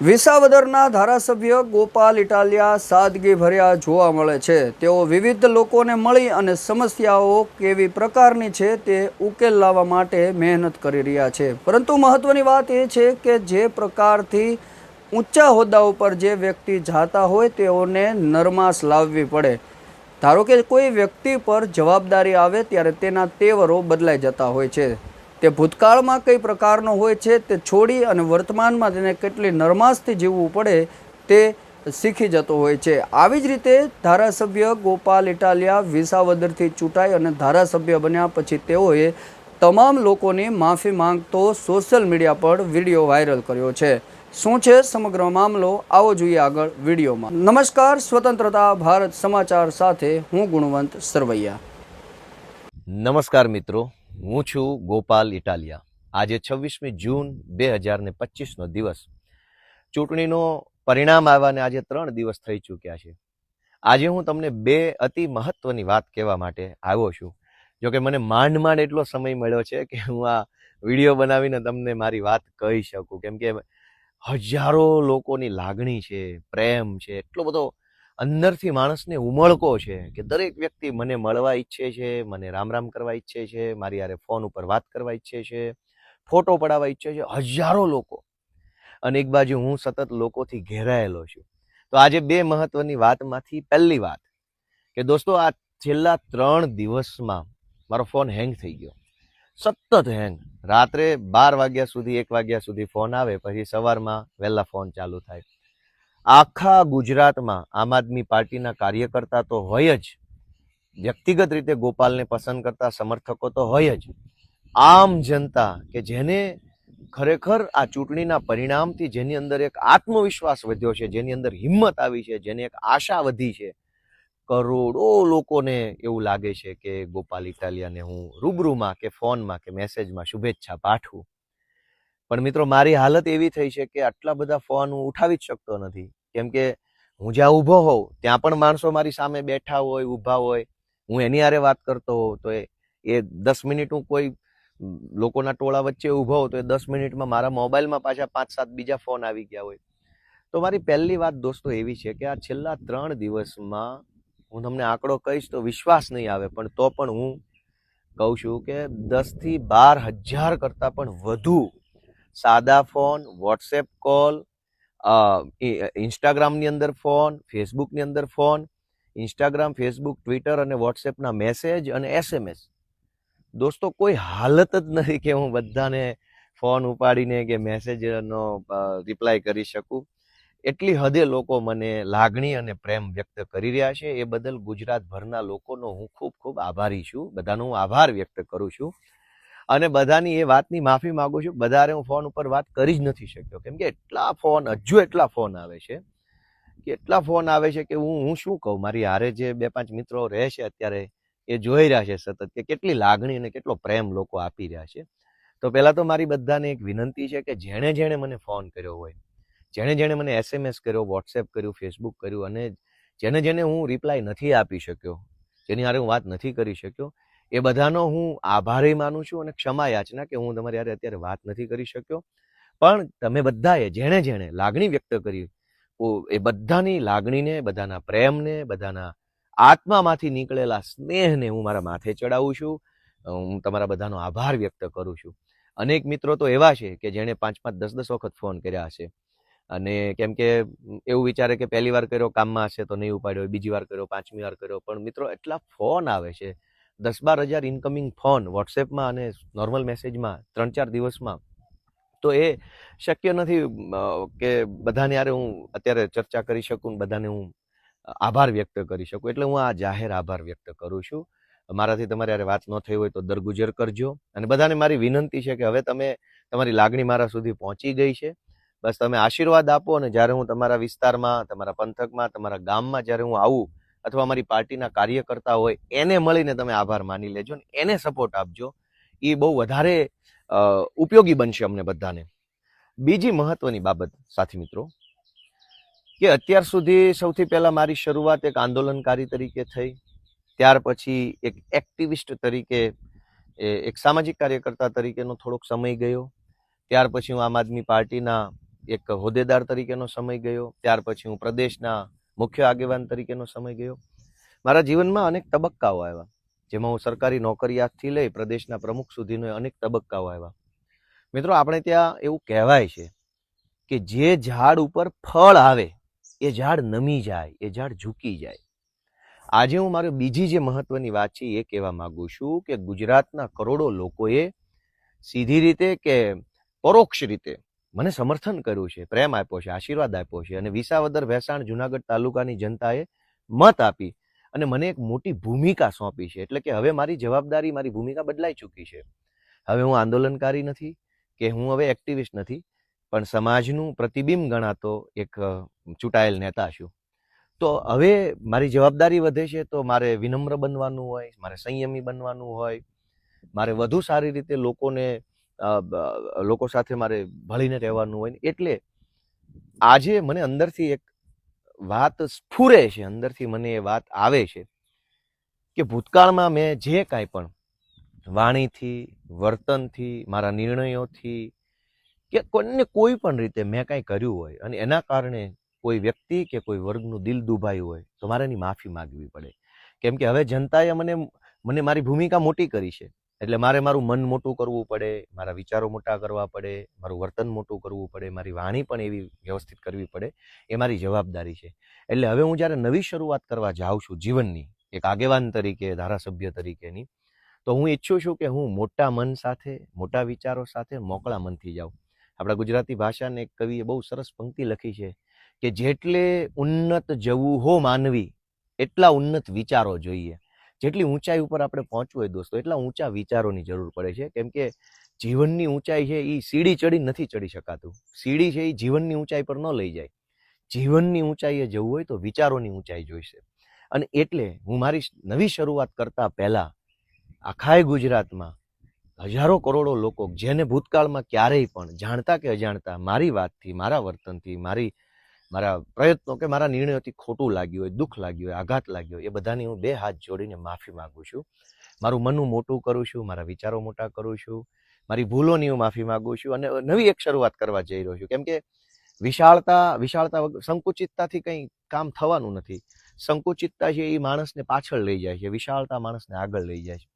વિસાવદરના ધારાસભ્ય ગોપાલ ઇટાલિયા સાદગીભર્યા જોવા મળે છે। તેઓ વિવિધ લોકોને મળી અને સમસ્યાઓ કેવી પ્રકારની છે તે ઉકેલ લાવવા માટે મહેનત કરી રહ્યા છે। પરંતુ મહત્વની વાત એ છે કે જે પ્રકારથી ઊંચા હોદ્દા ઉપર જે વ્યક્તિ જાતા હોય તેઓને નરમાશ લાવવી પડે। ધારો કે કોઈ વ્યક્તિ પર જવાબદારી આવે ત્યારે તેના તેવરો બદલાઈ જતા હોય છે। તે ભૂતકાળમાં કઈ પ્રકારનો હોય છે તે છોડી અને વર્તમાનમાં તેને કેટલી નરમાશથી જીવવું પડે તે શીખી જતો હોય છે। આવી જ રીતે ધારાસભ્ય ગોપાલ ઇટાલિયા વિસાવદરથી ચૂંટાઈ અને ધારાસભ્ય બન્યા પછી તેઓએ તમામ લોકોની માફી માંગતો સોશિયલ મીડિયા પર વિડીયો વાયરલ કર્યો છે। શું છે સમગ્ર મામલો આવો જોઈએ આગળ વિડીયોમાં। નમસ્કાર, સ્વતંત્રતા ભારત સમાચાર સાથે હું ગુણવંત સરવૈયા। નમસ્કાર મિત્રો, હું છું ગોપાલ ઇટાલિયા। આજે 26મી જૂન 2025નો દિવસ, ચૂંટણીનો પરિણામ આવ્યાને આજે 3 દિવસ થઈ ચૂક્યા છે। આજે હું તમને બે અતિ મહત્વની વાત કહેવા માટે આવ્યો છું। જોકે મને માંડ એટલો સમય મળ્યો છે કે હું આ વિડીયો બનાવીને તમને મારી વાત કહી શકું, કેમ કે હજારો લોકોની લાગણી છે, પ્રેમ છે, એટલો બધો અંદરથી માણસને ઉમળકો છે કે દરેક વ્યક્તિ મને મળવા ઈચ્છે છે, મને રામ રામ કરવા ઈચ્છે છે, મારી યારે ફોન ઉપર વાત કરવા ઈચ્છે છે, ફોટો પડાવવા ઈચ્છે છે, હજારો લોકો। અને એક બાજુ હું સતત લોકોથી ઘેરાયેલો છું। તો આજે બે મહત્વની વાતમાંથી પહેલી વાત કે દોસ્તો, આ છેલ્લા 3 દિવસમાં મારો ફોન હેંગ થઈ ગયો, સતત હેંગ। રાત્રે 12 વાગ્યા સુધી 1 વાગ્યા સુધી ફોન આવે, પછી સવારમાં વહેલા ફોન ચાલુ થાય। આખા ગુજરાતમાં આમ આદમી પાર્ટીના કાર્યકર્તા તો હોય જ, વ્યક્તિગત રીતે ગોપાલને પસંદ કરતા સમર્થકો તો હોય જ, આમ જનતા કે જેને ખરેખર આ ચૂંટણીના પરિણામથી જેની અંદર એક આત્મવિશ્વાસ વધ્યો છે, જેની અંદર હિંમત આવી છે, જેની એક આશા વધી છે, કરોડો લોકોને એવું લાગે છે કે ગોપાલ ઇટાલિયાને હું રૂબરૂમાં કે ફોનમાં કે મેસેજમાં શુભેચ્છા પાઠવું। પણ મિત્રો, મારી હાલત એવી થઈ છે કે આટલા બધા ફોન હું ઉઠાવી જ શકતો નથી, કેમ કે હું જ્યાં ઊભો હોઉં ત્યાં પણ માણસો મારી સામે બેઠા હોય, ઊભા હોય, હું એની હારે વાત કરતો હોઉં તો એ 10 મિનિટ હું કોઈ લોકોના ટોળા વચ્ચે ઊભો હોઉં તો એ 10 મિનિટમાં મારા મોબાઈલમાં પાછા 5-7 બીજા ફોન આવી ગયા હોય। તો મારી પહેલી વાત દોસ્તો એવી છે કે આ છેલ્લા 3 દિવસમાં હું તમને આંકડો કહીશ તો વિશ્વાસ નહીં આવે, પણ તો પણ હું કહું છું કે 10થી 12 હજાર કરતાં પણ વધુ સાદા ફોન, વોટ્સએપ કોલ, ઇન્સ્ટાગ્રામની અંદર ફોન, ફેસબુકની અંદર ફોન, ઇન્સ્ટાગ્રામ, ફેસબુક, ટ્વિટર અને વોટ્સએપના મેસેજ અને SMS। દોસ્તો, કોઈ હાલત જ નથી કે હું બધાને ફોન ઉપાડીને કે મેસેજનો રિપ્લાય કરી શકું। એટલી હદે લોકો મને લાગણી અને પ્રેમ વ્યક્ત કરી રહ્યા છે। એ બદલ ગુજરાતભરના લોકોનો હું ખૂબ ખૂબ આભારી છું, બધાનો હું આભાર વ્યક્ત કરું છું અને બધાની એ વાતની માફી માંગુ છું। બધાને હું ફોન ઉપર વાત કરી જ નથી શક્યો, કેમ કે એટલા ફોન, હજુ એટલા ફોન આવે છે કે એટલા ફોન આવે છે કે હું શું કહું। મારી હારે જે 2-5 મિત્રો રહે છે અત્યારે, એ જોઈ રહ્યા છે સતત કે કેટલી લાગણી અને કેટલો પ્રેમ લોકો આપી રહ્યા છે। તો પહેલા તો મારી બધાને એક વિનંતી છે કે જેણે જેણે મને ફોન કર્યો હોય, જેણે જેણે મને SMS કર્યો, વોટ્સએપ કર્યું, ફેસબુક કર્યું અને જેને જેને હું રિપ્લાય નથી આપી શક્યો, જેની હારે હું વાત નથી કરી શક્યો, એ બધાનો હું આભારી માનું છું અને ક્ષમા યાચના કે હું તમારી હારે અત્યારે વાત નથી કરી શક્યો। પણ તમે બધાએ જેણે જેણે લાગણી વ્યક્ત કરી, એ બધાની લાગણીને, બધાના પ્રેમને, બધાના આત્મામાંથી નીકળેલા સ્નેહને હું મારા માથે ચડાવું છું। હું તમારા બધાનો આભાર વ્યક્ત કરું છું। અનેક મિત્રો તો એવા છે કે જેણે 5-5, 10-10 વખત ફોન કર્યા હશે અને કેમ કે એવું વિચારે કે પહેલી વાર કર્યો કામમાં હશે તો નહીં ઉપાડ્યો, બીજી વાર કર્યો, 5મી વાર કર્યો, પણ મિત્રો એટલા ફોન આવે છે, 10-12 હજાર ઇન્કમિંગ ફોન વોટ્સએપમાં અને નોર્મલ મેસેજમાં 3-4 દિવસમાં। તો એ શક્ય નથી કે બધાને યારે હું અત્યારે ચર્ચા કરી શકું, બધાને હું આભાર વ્યક્ત કરી શકું, એટલે હું આ જાહેર આભાર વ્યક્ત કરું છું। મારાથી તમારી યારે વાત ન થઈ હોય તો દરગુજર કરજો અને બધાને મારી વિનંતી છે કે હવે તમે, તમારી લાગણી મારા સુધી પહોંચી ગઈ છે, બસ તમે આશીર્વાદ આપો અને જ્યારે હું તમારા વિસ્તારમાં, તમારા પંથકમાં, તમારા ગામમાં જ્યારે હું આવું અથવા અમારી પાર્ટીના કાર્યકર્તા હોય એને મળીને તમે આભાર માની લેજો ને એને સપોર્ટ આપજો, એ બહુ વધારે ઉપયોગી બનશે અમને બધાને। બીજી મહત્વની બાબત સાથી મિત્રો કે અત્યાર સુધી સૌથી પહેલા મારી શરૂઆત એક આંદોલનકારી તરીકે થઈ, ત્યાર પછી એક એક્ટિવિસ્ટ તરીકે, એક સામાજિક કાર્યકર્તા તરીકેનો થોડોક સમય ગયો, ત્યાર પછી હું આમ આદમી પાર્ટીના એક હોદ્દેદાર તરીકેનો સમય ગયો, ત્યાર પછી હું પ્રદેશના મુખ્ય આગેવાન તરીકેનો સમય ગયો. મારા જીવનમાં અનેક તબક્કાઓ આવ્યા, જેમાં હું સરકારી નોકરિયાતથી લઈ પ્રદેશના પ્રમુખ સુધીનો અનેક તબક્કાઓ આવ્યા. મિત્રો, આપણે ત્યાં એવું કહેવાય છે કે જે ઝાડ ઉપર ફળ આવે એ ઝાડ નમી જાય, એ ઝાડ ઝૂકી જાય. આજે હું મારી બીજી જે મહત્વની વાત છે એ કહેવા માંગુ છું કે ગુજરાતના કરોડો લોકોએ સીધી રીતે કે પરોક્ષ રીતે મને સમર્થન કર્યું છે, પ્રેમ આપ્યો છે, આશીર્વાદ આપ્યો છે, અને વિસાવદર, ભેસાણ, જુનાગઢ તાલુકાની જનતાએ મત આપી અને મને એક મોટી ભૂમિકા સોંપી છે. એટલે કે હવે મારી જવાબદારી, મારી ભૂમિકા બદલાઈ ચૂકી છે. હવે હું આંદોલનકારી નથી કે હું હવે એક્ટિવિસ્ટ નથી, પણ સમાજનું પ્રતિબિંબ ગણાતો એક ચૂંટાયેલ નેતા છું. તો હવે મારી જવાબદારી વધે છે, તો મારે વિનમ્ર બનવાનું હોય, મારે સંયમી બનવાનું હોય, મારે વધુ સારી રીતે લોકો સાથે મારે ભળીને રહેવાનું હોય. એટલે આજે મને અંદરથી એક વાત સ્ફુરે છે, અંદરથી મને એ વાત આવે છે કે ભૂતકાળમાં મેં જે કાંઈ પણ વાણીથી, વર્તનથી, મારા નિર્ણયોથી કે કોઈ પણ રીતે મેં કાંઈ કર્યું હોય અને એના કારણે કોઈ વ્યક્તિ કે કોઈ વર્ગનું દિલ દુભાયું હોય તો મારે એની માફી માગવી પડે. કેમ કે હવે જનતાએ મને મારી ભૂમિકા મોટી કરી છે, એટલે મારે મારું મન મોટું કરવું પડે, મારા વિચારો મોટા કરવા પડે, મારું વર્તન મોટું કરવું પડે, મારી વાણી પણ એવી વ્યવસ્થિત કરવી પડે. એ મારી જવાબદારી છે. એટલે હવે હું જ્યારે નવી શરૂઆત કરવા જાઉં છું જીવનની, એક આગેવાન તરીકે, ધારાસભ્ય તરીકેની, તો હું ઈચ્છું છું કે હું મોટા મન સાથે, મોટા વિચારો સાથે મોકળા મનથી જાઉં. આપણા ગુજરાતી ભાષાને એક કવિએ બહુ સરસ પંક્તિ લખી છે કે જેટલે ઉન્નત જવું હો માનવી એટલા ઉન્નત વિચારો જોઈએ. જેટલી ઊંચાઈ ઉપર આપણે પહોંચવું હોય દોસ્તો, એટલા ઊંચા વિચારોની જરૂર પડે છે. કેમ કે જીવનની ઊંચાઈ છે એ સીડી ચડી નથી ચડી શકાતું. સીડી છે એ જીવનની ઊંચાઈ પર ન લઈ જાય. જીવનની ઊંચાઈએ જવું હોય તો વિચારોની ઊંચાઈ જોઈશે. અને એટલે હું મારી નવી શરૂઆત કરતા પહેલા આખાય ગુજરાતમાં હજારો કરોડો લોકો જેને ભૂતકાળમાં ક્યારેય પણ જાણતા કે અજાણતા મારી વાતથી, મારા વર્તનથી, મારા પ્રયત્નો કે મારા નિર્ણયોથી ખોટું લાગ્યું હોય, દુઃખ લાગ્યું હોય, આઘાત લાગ્યો હોય, એ બધાની હું 2 હાથ જોડીને માફી માંગુ છું. મારું મન મોટું કરું છું, મારા વિચારો મોટા કરું છું, મારી ભૂલોની હું માફી માંગુ છું અને નવી એક શરૂઆત કરવા જઈ રહ્યો છું. કેમ કે વિશાળતા સંકુચિતતાથી કંઈ કામ થવાનું નથી. સંકુચિતતા છે એ માણસને પાછળ લઈ જાય છે, વિશાળતા માણસને આગળ લઈ જાય છે.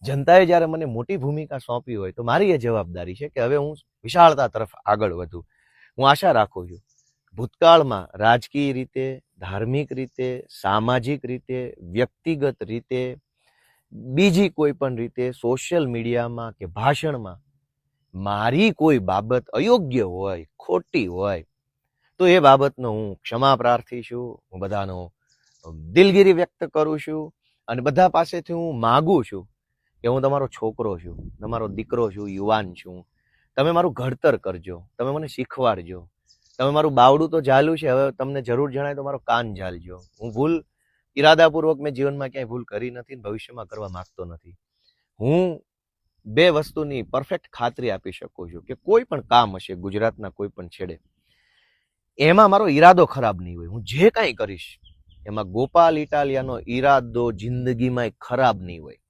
જનતાએ જ્યારે મને મોટી ભૂમિકા સોંપી હોય તો મારી એ જવાબદારી છે કે હવે હું વિશાળતા તરફ આગળ વધું. હું આશા રાખું છું ભૂતકાળમાં રાજકીય રીતે, ધાર્મિક રીતે, સામાજિક રીતે, વ્યક્તિગત રીતે, બીજી કોઈ પણ રીતે સોશિયલ મીડિયામાં કે ભાષણમાં મારી કોઈ બાબત અયોગ્ય હોય, ખોટી હોય તો એ બાબતનો હું ક્ષમા પ્રાર્થી છું. હું બધાનો દિલગીરી વ્યક્ત કરું છું અને બધા પાસેથી હું માગું છું કે હું તમારો છોકરો છું, તમારો દીકરો છું, યુવાન છું. તમે મારું ઘડતર કરજો, તમે મને શીખવાડજો. તમે મારું બાવડું તો ઝાલ્યું છે, હવે તમને જરૂર જણાય તો મારો કાન ઝાલજો. હું ઈરાદાપૂર્વક મેં જીવનમાં ક્યાંય ભૂલ કરી નથી, ભવિષ્યમાં કરવા માંગતો નથી. હું 2 વસ્તુની પરફેક્ટ ખાતરી આપી શકું છું કે કોઈ પણ કામ હશે ગુજરાતના કોઈ પણ છેડે, એમાં મારો ઈરાદો ખરાબ નહીં હોય. હું જે કાંઈ કરીશ એમાં ગોપાલ ઇટાલિયાનો ઈરાદો જિંદગીમાં ખરાબ નહીં હોય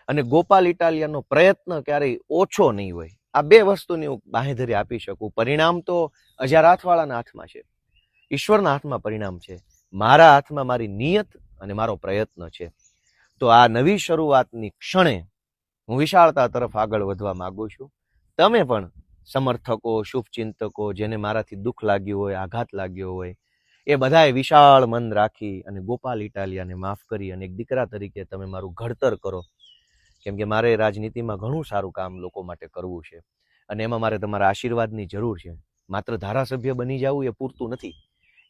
અને ગોપાલ ઇટાલિયાનો પ્રયત્ન ક્યારેય ઓછો નહીં હોય. આ 2 વસ્તુની હું બાંહેધરી આપી શકું. પરિણામ તો અજારાથવાળાના હાથમાં છે, ઈશ્વરના હાથમાં પરિણામ છે. મારા હાથમાં મારી નિયત અને મારો પ્રયત્ન છે. તો આ નવી શરૂઆતની ક્ષણે હું વિશાળતા તરફ આગળ વધવા માંગુ છું. તમે પણ સમર્થકો, શુભચિંતકો, જેને મારાથી દુઃખ લાગ્યું હોય, આઘાત લાગ્યો હોય, એ બધાએ વિશાળ મન રાખી અને ગોપાલ ઇટાલિયાને માફ કરી અને એક દીકરા તરીકે તમે મારું ઘડતર કરો. કેમ કે મારે રાજનીતિમાં ઘણું સારું કામ લોકો માટે કરવું છે અને એમાં મારે તમારા આશીર્વાદની જરૂર છે. માત્ર ધારાસભ્ય બની જવું એ પૂરતું નથી.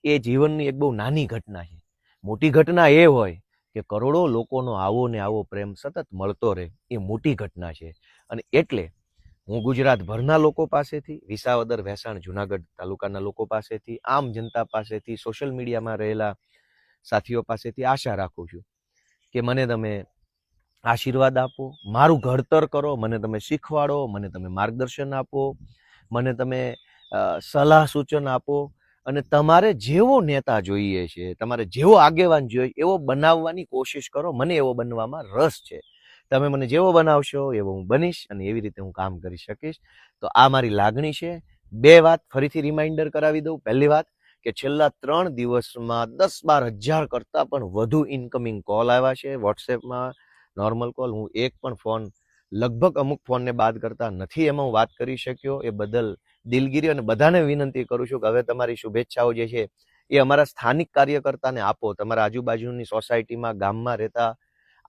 એ જીવનની એક બહુ નાની ઘટના છે. મોટી ઘટના એ હોય કે કરોડો લોકોનો આવો ને આવો પ્રેમ સતત મળતો રહે, એ મોટી ઘટના છે. અને એટલે હું ગુજરાતભરના લોકો પાસેથી, વિસાવદર, ભેસાણ, જુનાગઢ તાલુકાના લોકો પાસેથી, આમ જનતા પાસેથી, સોશિયલ મીડિયામાં રહેલા સાથીઓ પાસેથી આશા રાખું છું કે મને તમે આશીર્વાદ આપો, મારું ઘડતર કરો, મને તમે શીખવાડો, મને તમે માર્ગદર્શન આપો, મને તમે સલાહ સૂચન આપો અને તમારે જેવો નેતા જોઈએ છે, તમારે જેવો આગેવાન જોઈએ એવો બનાવવાની કોશિશ કરો. મને એવો બનવામાં રસ છે. તમે મને જેવો બનાવશો એવો હું બનીશ અને એવી રીતે હું કામ કરી શકીશ. તો આ મારી લાગણી છે, બે વાત ફરીથી રિમાઇન્ડર કરાવી દઉં. પહેલી વાત કે છેલ્લા 3 દિવસમાં 10-12 હજાર કરતાં પણ વધુ ઇનકમિંગ કોલ આવ્યા છે વોટ્સએપમાં, નોર્મલ કોલ. હું એક પણ ફોન, લગભગ અમુક ફોનને બાદ કરતા નથી એમાં હું વાત કરી શક્યો, એ બદલ દિલગીરી. અને બધાને વિનંતી કરું છું કે હવે તમારી શુભેચ્છાઓ જે છે એ અમારા સ્થાનિક કાર્યકર્તાને આપો. તમારા આજુબાજુની સોસાયટીમાં, ગામમાં રહેતા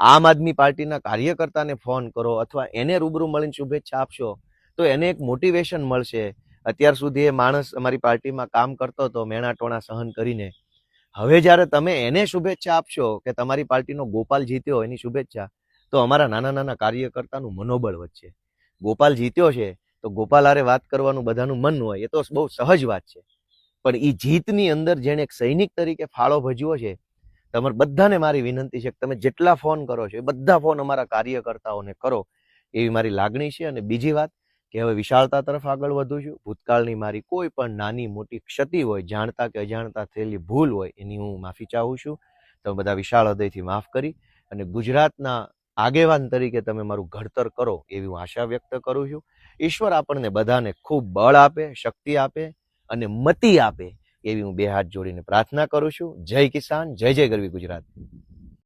આમ આદમી પાર્ટીના કાર્યકર્તાને ફોન કરો અથવા એને રૂબરૂ મળીને શુભેચ્છા આપશો તો એને એક મોટિવેશન મળશે. અત્યાર સુધી એ માણસ અમારી પાર્ટીમાં કામ કરતો હતો મેણાટોણા સહન કરીને. હવે જ્યારે તમે એને શુભેચ્છા આપશો કે તમારી પાર્ટીનો ગોપાલ જીત્યો એની શુભેચ્છા, તો અમારા નાના નાના કાર્યકર્તાનું મનોબળ વધશે. ગોપાલ જીત્યો છે તો ગોપાલ હારે વાત કરવાનું બધાનું મન હોય, એ તો બહુ સહજ વાત છે. પણ એ જીતની અંદર જેણે એક સૈનિક તરીકે ફાળો ભજવ્યો છે, તમારે બધાને મારી વિનંતી છે કે તમે જેટલા ફોન કરો છો એ બધા ફોન અમારા કાર્યકર્તાઓને કરો, એવી મારી લાગણી છે. અને બીજી વાત કે હવે વિશાળતા તરફ આગળ વધું છું. ભૂતકાળની મારી કોઈ પણ નાની મોટી ક્ષતિ હોય, જાણતા કે અજાણતા થયેલી ભૂલ હોય, એની હું માફી ચાહું છું. તમે બધા વિશાળ હૃદયથી માફ કરી અને ગુજરાતના આગેવાન તરીકે તમે મારું ઘડતર કરો એવી હું આશા વ્યક્ત કરું છું. ઈશ્વર આપણને બધાને ખૂબ બળ આપે, શક્તિ આપે અને મતિ આપે એવી હું બે હાથ જોડીને પ્રાર્થના કરું છું. જય કિસાન, જય જય ગરવી ગુજરાત.